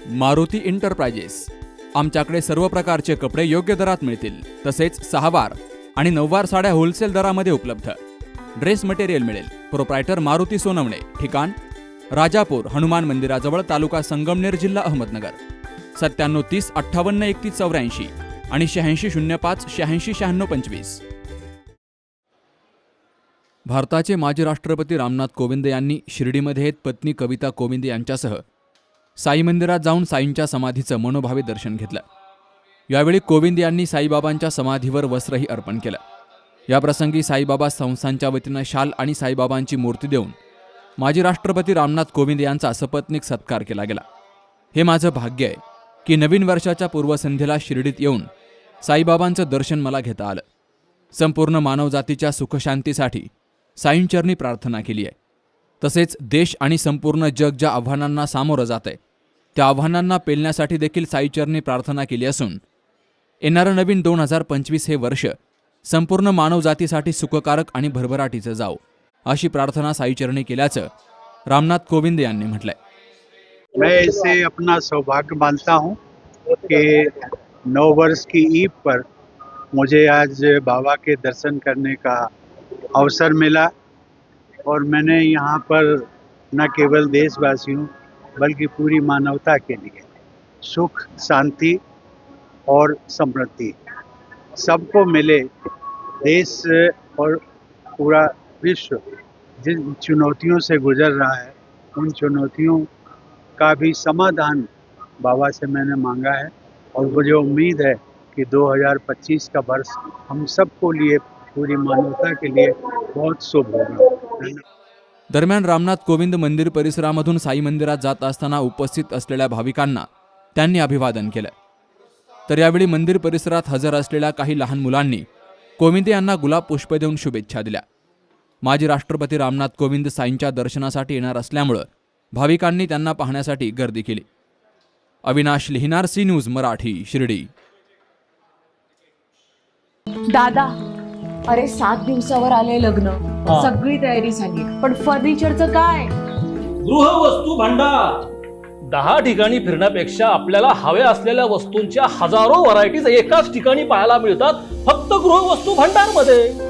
Maruti enterprises. आमच्याकडे सर्व प्रकारचे कपडे योग्य दरात मिळतील, तसेच 6 वार आणि 9 वार साड्या होलसेल दरामध्ये उपलब्ध। ड्रेस मटेरियल मिळेल। प्रोप्रायटर मारुती सोनवणे, ठिकाण राजापूर, हनुमान मंदिराजवळ, तालुका संगमनेर, जिल्हा अहमदनगर। 97 30 58 31 84 आणि 86 05 86 96 25। भारताचे माजी राष्ट्रपती रामनाथ कोविंद यांनी शिर्डीमध्ये पत्नी कविता कोविंद यांच्यासह साई मंदिरात जाऊन साईंच्या समाधीचं मनोभावे दर्शन घेतलं। यावेळी कोविंद यांनी साईबाबांच्या समाधीवर वस्त्रही अर्पण केलं। याप्रसंगी साईबाबा संस्थांच्या वतीनं शाल आणि साईबाबांची मूर्ती देऊन माजी राष्ट्रपती रामनाथ कोविंद यांचा सपत्नीक सत्कार केला गेला। हे माझं भाग्य आहे की नवीन वर्षाच्या पूर्वसंध्येला शिर्डीत येऊन साईबाबांचं दर्शन मला घेता आलं। संपूर्ण मानवजातीच्या सुखशांतीसाठी साईंचरणी प्रार्थना केली आहे। तसेच देश आणि संपूर्ण जग ज्या आव्हानांना सामोरं जात आहे त्या आव्हानांना पेलण्यासाठी देखील साईचरणी प्रार्थना केली असून येणारं नवीन 2025 हे वर्ष संपूर्ण मानवजातीसाठी सुखकारक आणि भरभराटीचं जावो, अशी प्रार्थना साईचरणी केल्याचं रामनाथ कोविंद यांनी म्हटलंय। मैं इसे अपना सौभाग्य मानता हूँ कि 9 वर्ष की ईद पर मुझे आज बाबा के दर्शन करने का अवसर मिला और मैंने यहाँ पर न केवल देशवासियों बल्कि पूरी मानवता के लिए सुख, शांति और समृद्धि सबको मिले। देश और पूरा विश्व जिन चुनौतियों से गुजर रहा है उन चुनौतियों का भी समाधान बाबा से मैंने मांगा है और मुझे उम्मीद है कि 2025 का वर्ष हम सबको लिए, पूरी मानवता के लिए बहुत शुभ होगा। दरम्यान रामनाथ कोविंद मंदिर परिसरामधून साई मंदिरात जात असताना उपस्थित असलेल्या भाविकांना त्यांनी अभिवादन केलं। तर यावेळी मंदिर परिसरात हजर असलेल्या काही लहान मुलांनी कोविंद यांना गुलाब पुष्प देऊन शुभेच्छा दिल्या। माजी राष्ट्रपती रामनाथ कोविंद साईंच्या दर्शनासाठी येणार असल्यामुळे भाविकांनी त्यांना पाहण्यासाठी गर्दी केली। अविनाश लिहिणार, सी न्यूज मराठी, शिर्डी। दादा, अरे 7 दिवसावर आले लग्न, सगळी तयारी झाली, पण फर्निचरचं काय? गृहवस्तू भांडार 10 ठिकाणी फिरण्यापेक्षा आपल्याला हव्या असलेल्या वस्तूंच्या हजारो व्हरायटीज एकाच ठिकाणी पाहायला मिळतात, फक्त गृहवस्तू भांडार मध्ये।